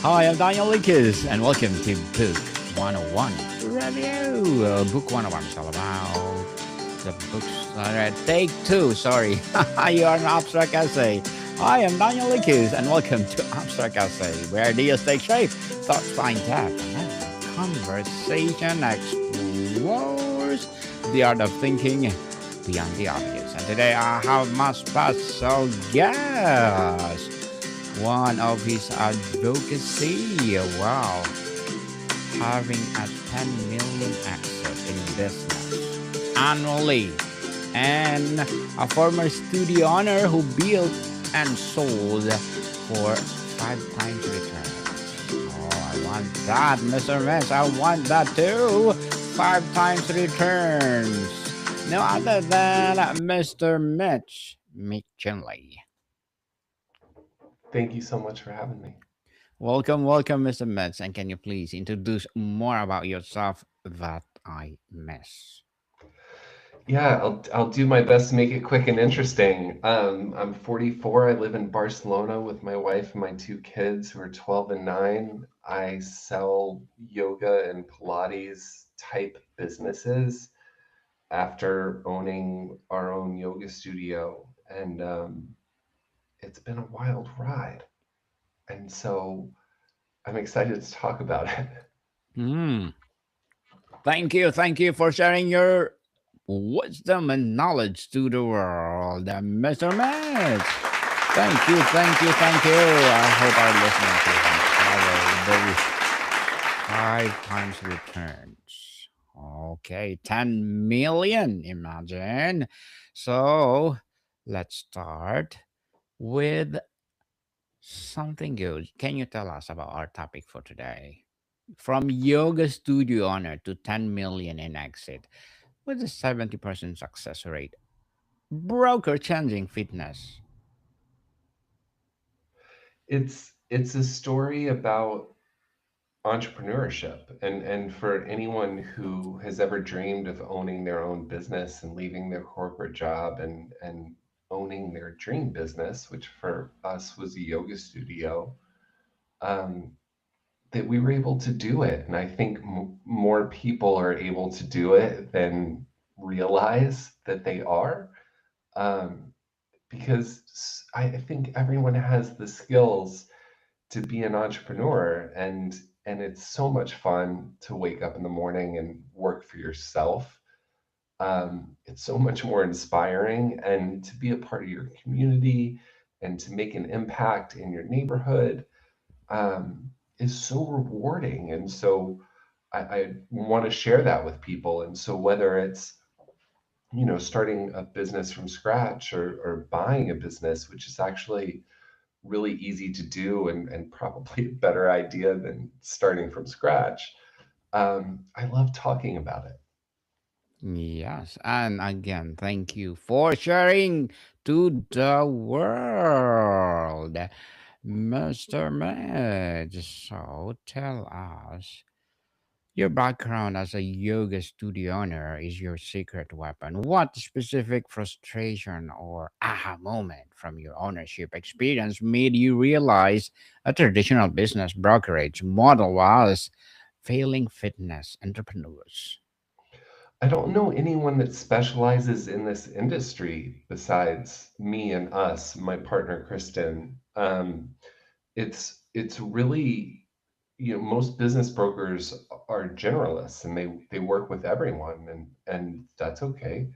Hi, I'm Daniel Lucas, and welcome to Book 101 Review. Book 101 is all about the books. Take two, sorry. You are an abstract essay. Hi, I'm Daniel Lucas, and welcome to Abstract Essay, where ideas take shape, thoughts find depth, and every conversation explores the art of thinking beyond the obvious. And today I have my special guest one of his advocacy. Wow, having a 10 million exit in business annually, and a former studio owner who built and sold for five times returns. Oh, I want that, Mr. Mitch. I want that too. Five times returns. No other than Mr. Mitch Mcginley. Thank you so much for having me. Welcome, Mr. Metz. And can you please introduce more about yourself that I miss? Yeah, I'll do my best to make it quick and interesting. I'm 44. I live in Barcelona with my wife and my two kids who are 12 and 9. I sell yoga and Pilates type businesses after owning our own yoga studio, and it's been a wild ride. And so I'm excited to talk about it. Hmm. Thank you for sharing your wisdom and knowledge to the world, Mr. Metz. Thank you. I hope our listeners will enjoy those five times returns. Okay, 10 million, imagine. So let's start with something good. Can you tell us about our topic for today? From yoga studio owner to 10 million in exit with a 70% success rate. Broker changing fitness. It's a story about entrepreneurship, and for anyone who has ever dreamed of owning their own business and leaving their corporate job and owning their dream business, which for us was a yoga studio, um, that we were able to do it. And I think more people are able to do it than realize that they are, um, because I think everyone has the skills to be an entrepreneur, and it's so much fun to wake up in the morning and work for yourself. It's so much more inspiring, and to be a part of your community and to make an impact in your neighborhood is so rewarding. And so I want to share that with people. And so whether it's starting a business from scratch, or buying a business, which is actually really easy to do, and probably a better idea than starting from scratch. I love talking about it. Yes, and again, thank you for sharing to the world, Mr. Midge. So tell us, your background as a yoga studio owner is your secret weapon. What specific frustration or aha moment from your ownership experience made you realize a traditional business brokerage model was failing fitness entrepreneurs? I don't know anyone that specializes in this industry besides me and us, my partner Kristen. It's really, most business brokers are generalists, and they work with everyone, and that's okay.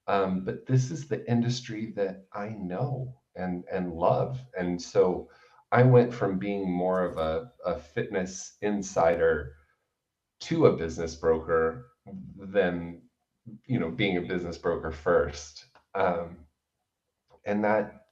But this is the industry that I know and love. And so I went from being more of a fitness insider to a business broker than, being a business broker first. And that,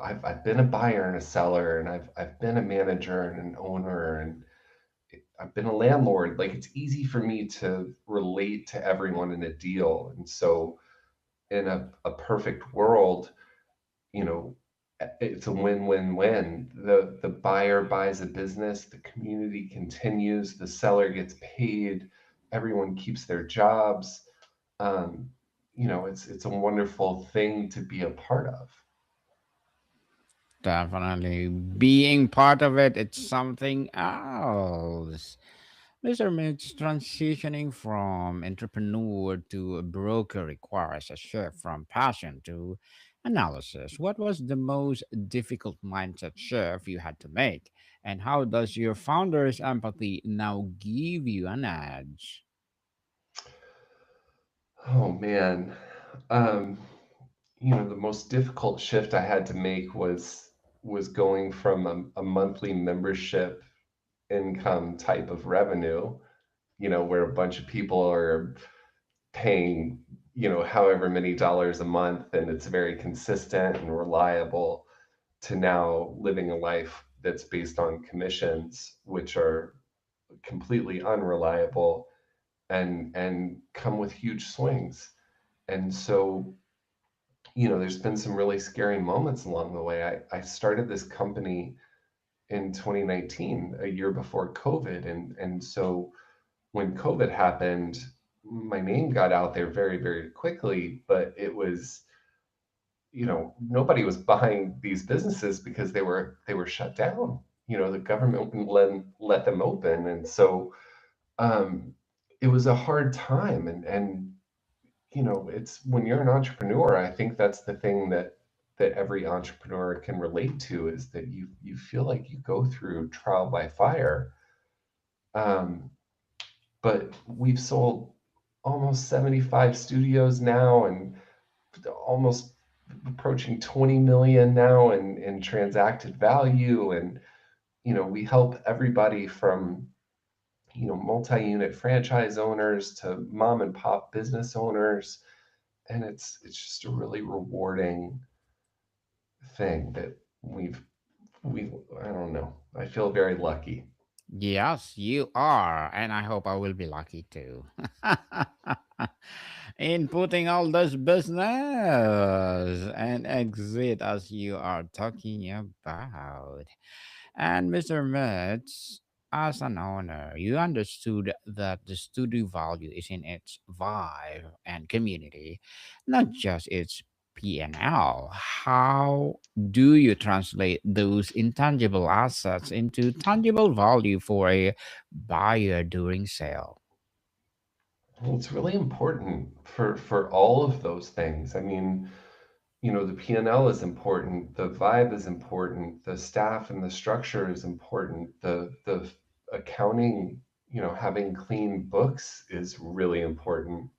I've been a buyer and a seller, and I've been a manager and an owner, and I've been a landlord. Like, it's easy for me to relate to everyone in a deal. And so in a perfect world, you know, it's a win-win-win. The buyer buys a business, the community continues, the seller gets paid, everyone keeps their jobs. Um, it's a wonderful thing to be a part of. Definitely. Being part of it, it's something else. Mr. Mitch, transitioning from entrepreneur to a broker requires a shift from passion to analysis. What was the most difficult mindset shift you had to make? And how does your founder's empathy now give you an edge? Oh man. Um, the most difficult shift I had to make was going from a monthly membership income type of revenue, where a bunch of people are paying, however many dollars a month, and it's very consistent and reliable, to now living a life that's based on commissions, which are completely unreliable and come with huge swings. And so, there's been some really scary moments along the way. I started this company in 2019, a year before COVID. And so when COVID happened, my name got out there very, very quickly, but it was, nobody was buying these businesses because they were shut down. The government wouldn't let them open. And so um, it was a hard time. And it's when you're an entrepreneur, I think that's the thing that every entrepreneur can relate to, is that you feel like you go through trial by fire. Um, but we've sold almost 75 studios now, and almost approaching 20 million now in transacted value. And we help everybody from multi-unit franchise owners to mom and pop business owners, and it's just a really rewarding thing that we I don't know. I feel very lucky. Yes, you are, and I hope I will be lucky too. In putting all this business and exit as you are talking about. And Mr. Mitch, as an owner, you understood that the studio value is in its vibe and community, not just its P&L. How do you translate those intangible assets into tangible value for a buyer during sale? Well, it's really important for all of those things. I mean, the P&L is important, the vibe is important, the staff and the structure is important, the accounting, having clean books is really important.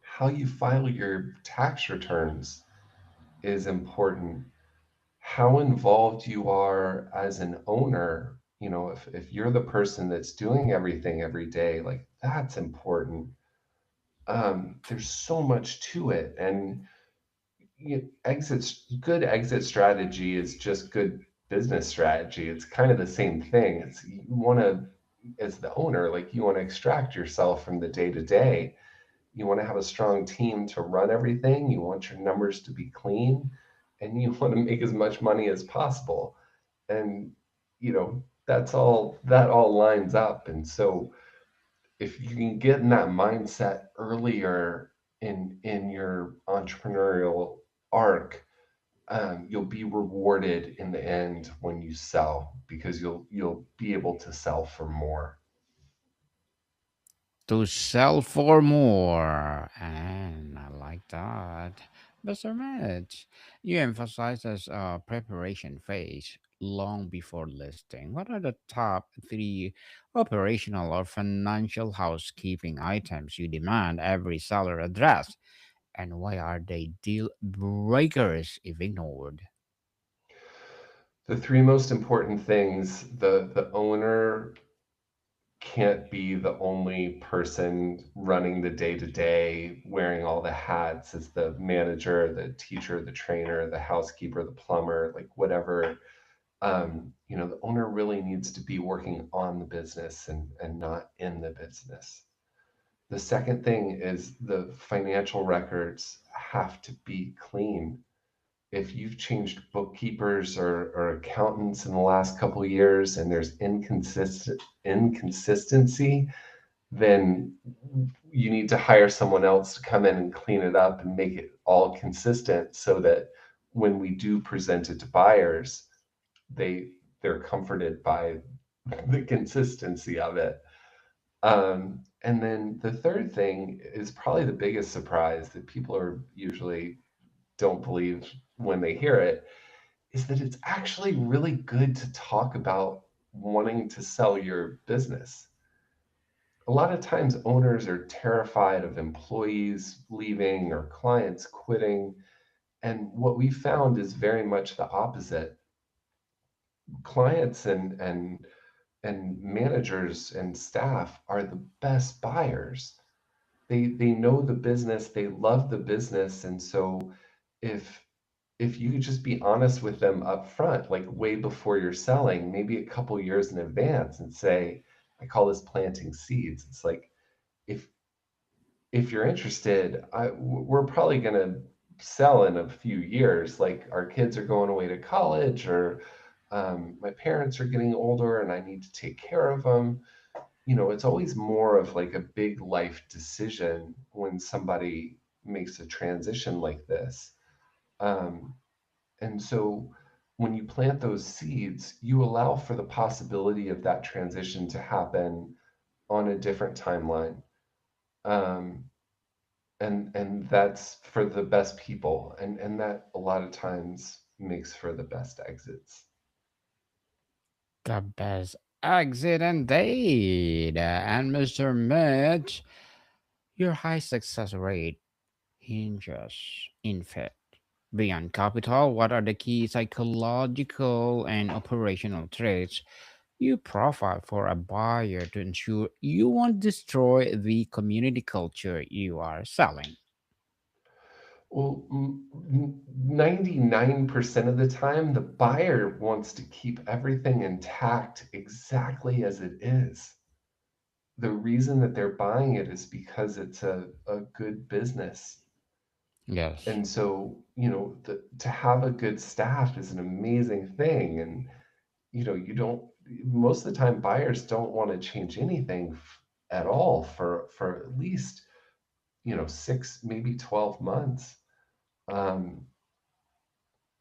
How you file your tax returns is important. How involved you are as an owner, if you're the person that's doing everything every day, like, that's important. There's so much to it. And good exit strategy is just good business strategy. It's kind of the same thing. It's, you want to, as the owner, like, you want to extract yourself from the day to day. You want to have a strong team to run everything. You want your numbers to be clean, and you want to make as much money as possible. And that all lines up. And so if you can get in that mindset earlier in your entrepreneurial arc, you'll be rewarded in the end when you sell, because you'll be able to sell for more. To sell for more. And I like that. Mr. Mitch, you emphasize this preparation phase long before listing. What are the top three operational or financial housekeeping items you demand every seller address? And why are they deal breakers if ignored? The three most important things: the owner can't be the only person running the day to day, wearing all the hats as the manager, the teacher, the trainer, the housekeeper, the plumber, like whatever. The owner really needs to be working on the business and not in the business. The second thing is the financial records have to be clean. If you've changed bookkeepers or accountants in the last couple of years and there's inconsistency, then you need to hire someone else to come in and clean it up and make it all consistent, so that when we do present it to buyers, they they're comforted by the consistency of it. And then the third thing is probably the biggest surprise that people are usually don't believe when they hear it, is that it's actually really good to talk about wanting to sell your business. A lot of times owners are terrified of employees leaving or clients quitting. And what we found is very much the opposite. Clients and managers and staff are the best buyers. They know the business, they love the business, and so if if you could just be honest with them up front, like way before you're selling, maybe a couple years in advance, and say, I call this planting seeds. It's like, if if you're interested, we're probably going to sell in a few years. Like our kids are going away to college, or my parents are getting older and I need to take care of them. You know, it's always more of like a big life decision when somebody makes a transition like this. Um, and so when you plant those seeds, you allow for the possibility of that transition to happen on a different timeline. Um, and that's for the best people, and that a lot of times makes for the best exits. The best exit indeed. And Mr. Mitch, your high success rate hinges, in fact. Beyond capital, what are the key psychological and operational traits you profile for a buyer to ensure you won't destroy the community culture you are selling? Well, 99% of the time, the buyer wants to keep everything intact exactly as it is. The reason that they're buying it is because it's a good business. Yes. And so, you know, to have a good staff is an amazing thing. And, you know, you don't, most of the time, buyers don't want to change anything at all for at least, you know, 6, maybe 12 months. Um,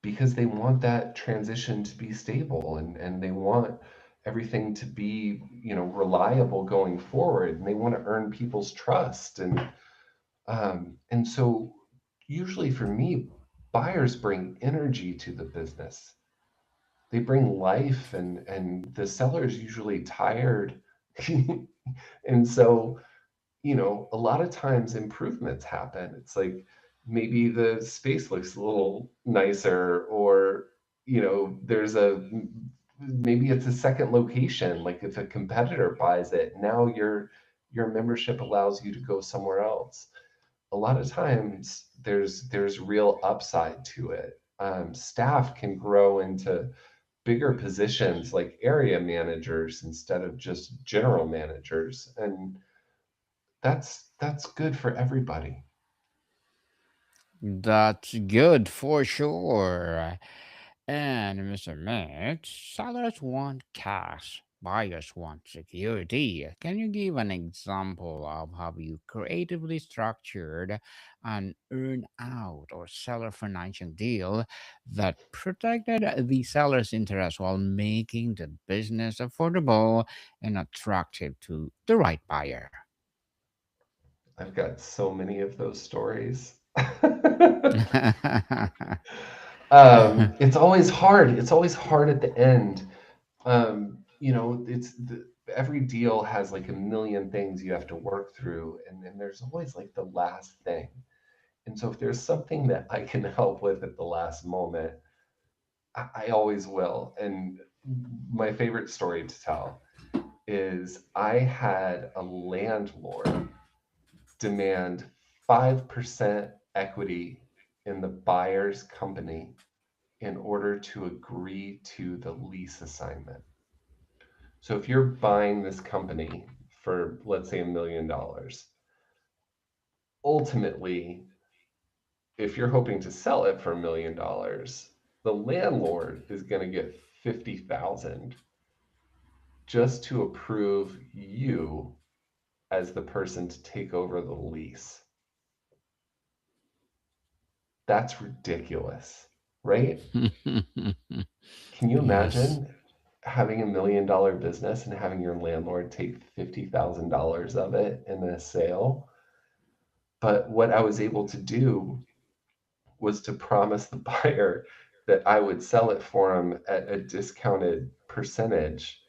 because they want that transition to be stable, and they want everything to be, you know, reliable going forward, and they want to earn people's trust. And so usually for me, buyers bring energy to the business. They bring life, and the seller's usually tired. And so, you know, a lot of times improvements happen. It's like maybe the space looks a little nicer, or, you know, there's a, maybe it's a second location. Like if a competitor buys it, now your membership allows you to go somewhere else. A lot of times there's real upside to it. Staff can grow into bigger positions like area managers instead of just general managers, and that's good for everybody. That's good for sure. And Mr. Mitch, sellers want cash, buyers want security. Can you give an example of how you creatively structured an earn out or seller financial deal that protected the seller's interest while making the business affordable and attractive to the right buyer? I've got so many of those stories. It's always hard. It's always hard at the end. You know, every deal has like a million things you have to work through, and then there's always like the last thing. And so if there's something that I can help with at the last moment, I always will. And my favorite story to tell is I had a landlord demand 5% equity in the buyer's company in order to agree to the lease assignment. So if you're buying this company for, let's say, $1 million, ultimately, if you're hoping to sell it for $1 million, the landlord is going to get 50,000 just to approve you as the person to take over the lease. That's ridiculous. right? Can you Yes. imagine having $1 million business and having your landlord take $50,000 of it in a sale? But what I was able to do was to promise the buyer that I would sell it for him at a discounted percentage.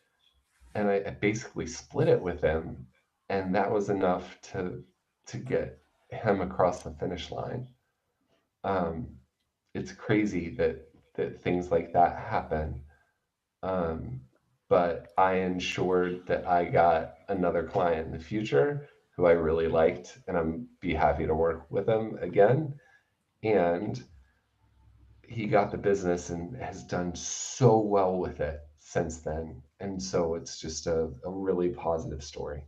And I basically split it with him. And that was enough to get him across the finish line. Um, it's crazy that things like that happen. Um, but I ensured that I got another client in the future who I really liked, and I'm be happy to work with him again. And he got the business and has done so well with it since then. And so it's just a really positive story.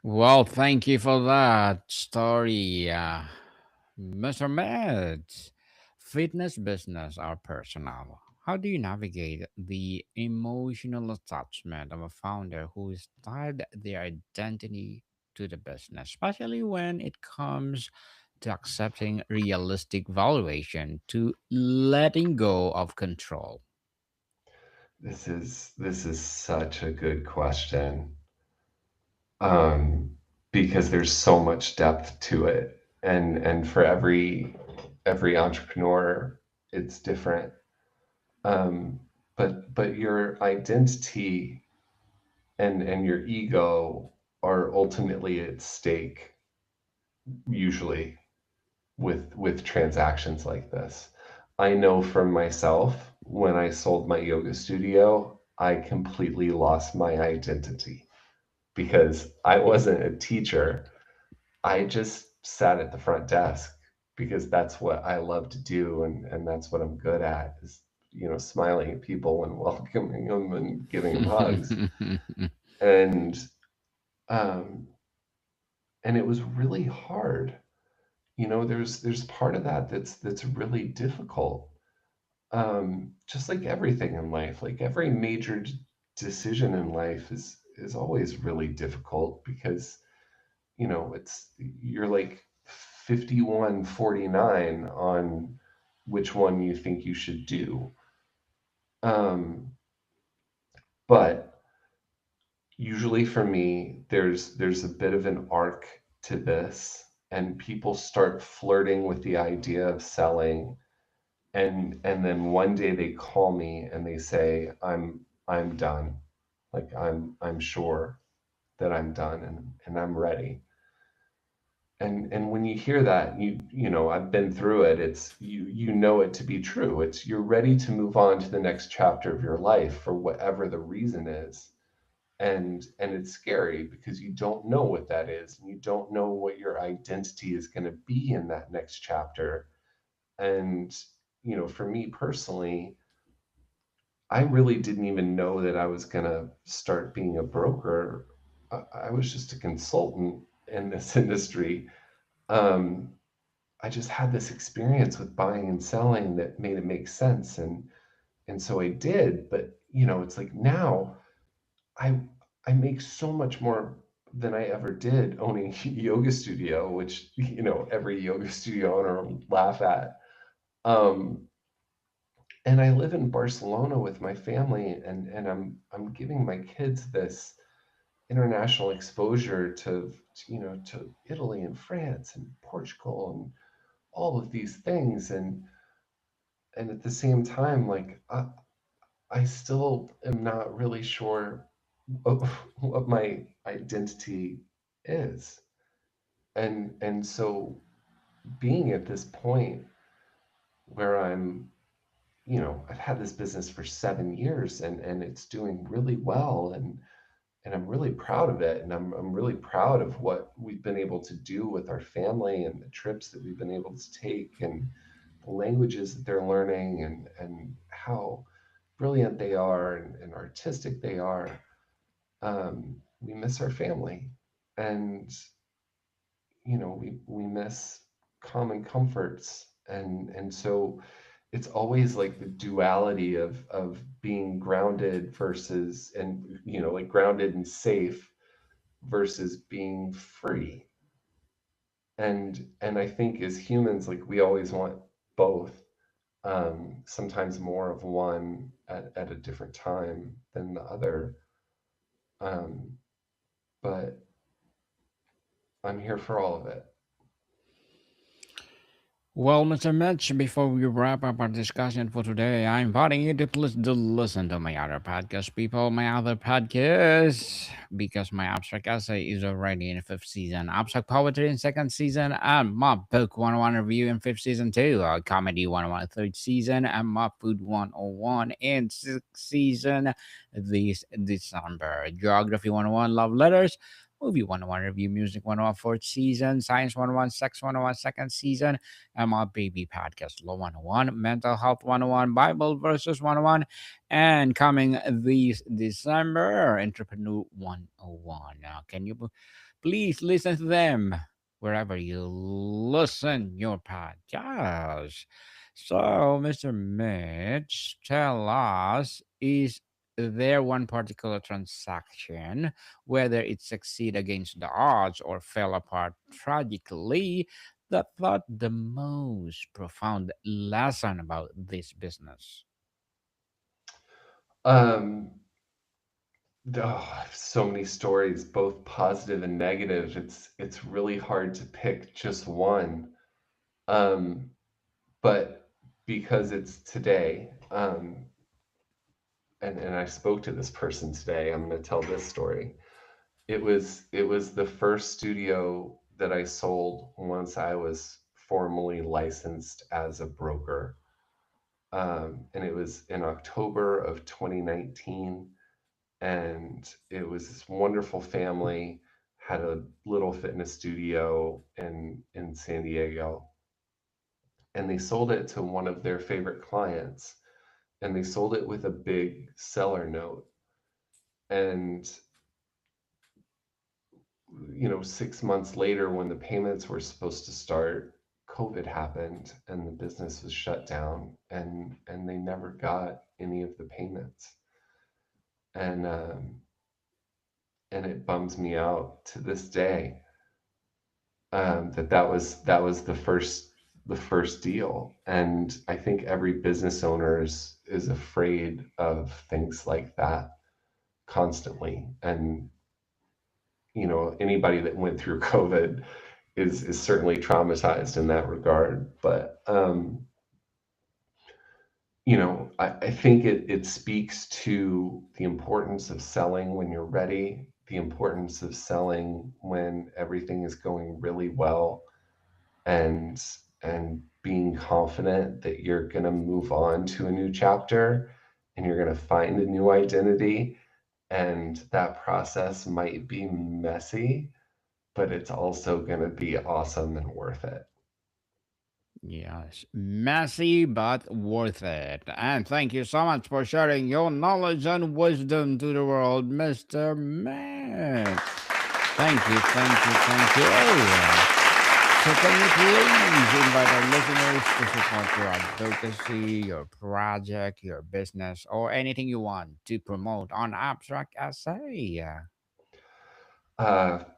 Well, thank you for that story, Mr. Med. Fitness business or personal. How do you navigate the emotional attachment of a founder who is tied their identity to the business, especially when it comes to accepting realistic valuation, to letting go of control? This is such a good question. Um, because there's so much depth to it. And for every entrepreneur, it's different. Um, but your identity and your ego are ultimately at stake usually with transactions like this. I know from myself when I sold my yoga studio, I completely lost my identity because I wasn't a teacher. I just sat at the front desk because that's what I love to do, and that's what I'm good at is, smiling at people and welcoming them and giving them hugs. And um and it was really hard. There's part of that that's really difficult. Just like everything in life, like every major decision in life is always really difficult because it's you're like 51-49 on which one you think you should do. Um, but usually for me, there's a bit of an arc to this, and people start flirting with the idea of selling, and then one day they call me and they say, I'm done. Like I'm sure that I'm done and I'm ready. And when you hear that, I've been through it. It's you know it to be true. It's you're ready to move on to the next chapter of your life for whatever the reason is. And it's scary because you don't know what that is, and you don't know what your identity is going to be in that next chapter. And for me personally, I really didn't even know that I was going to start being a broker. I was just a consultant in this industry. um, I just had this experience with buying and selling that made it make sense, and so I did. But it's like now I I make so much more than I ever did owning a yoga studio, which every yoga studio owner will laugh at. Um, and I live in Barcelona with my family, and I'm giving my kids this international exposure to Italy and France and Portugal and all of these things, and at the same time, like I still am not really sure what, what my identity is. And so being at this point where I've had this business for 7 years, and it's doing really well, and I'm really proud of it, and I'm really proud of what we've been able to do with our family and the trips that we've been able to take, and the languages that they're learning, and how brilliant they are, and artistic they are. We miss our family, and we miss common comforts, and so it's always like the duality of being grounded versus, and like grounded and safe versus being free. And I think as humans, like we always want both, sometimes more of one at a different time than the other. Um, but I'm here for all of it. Well, Mr. Mitch, before we wrap up our discussion for today, I'm inviting you to please do listen to my other podcast, people. My other podcast, because my abstract essay is already in fifth season, abstract poetry in second season, and my book 101 review in fifth season too, comedy 101 third season, and my food 101 in sixth season this December. Geography 101 love letters. Movie 101 review, music 101 fourth season, science 101, sex 101 second season, ML Baby Podcast Law 101, Mental Health 101, Bible Verses 101, and coming this December, Entrepreneur 101. Now, can you please listen to them wherever you listen your podcast? So, Mr. Mitch, tell us, is there one particular transaction, whether it succeed against the odds or fell apart tragically, that taught the most profound lesson about this business? Um, so many stories, both positive and negative. It's really hard to pick just one. Um, but because it's today, and I spoke to this person today, I'm going to tell this story. It was the first studio that I sold once I was formally licensed as a broker. And it was in October of 2019, and it was this wonderful family had a little fitness studio in San Diego, and they sold it to one of their favorite clients, and they sold it with a big seller note. And 6 months later, when the payments were supposed to start, COVID happened and the business was shut down, and they never got any of the payments. And it bums me out to this day, that was the first deal. And I think every business owner is afraid of things like that constantly. And anybody that went through COVID is certainly traumatized in that regard. But I think it speaks to the importance of selling when you're ready, the importance of selling when everything is going really well, and and being confident that you're going to move on to a new chapter, and you're going to find a new identity. And that process might be messy, but it's also going to be awesome and worth it. Yes, messy but worth it. And thank you so much for sharing your knowledge and wisdom to the world, Mr. Matt. Thank you, thank you, thank you. So, can you please invite our listeners to support your advocacy, your project, your business, or anything you want to promote on Abstract Essay?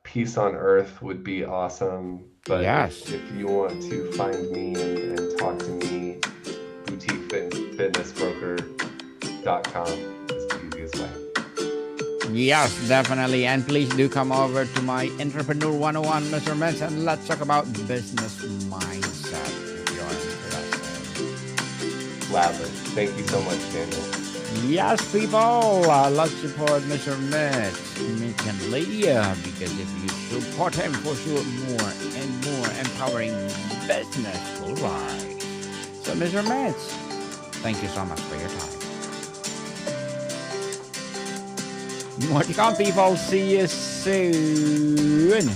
Peace on earth would be awesome. But if Yes. if you want to find me and talk to me, boutiquefitnessbroker.com is the easiest way. Yes, definitely. And please do come over to my Entrepreneur 101 measurements and let's talk about business mindset if you're interested. Gladly. Thank you so much, Daniel. Yes, people, let's support Mr. Mitch Mcginley because if you support him, for sure, more and more empowering business will rise. So, Mr. Mitch, thank you so much for your time. More to come, people. See you soon.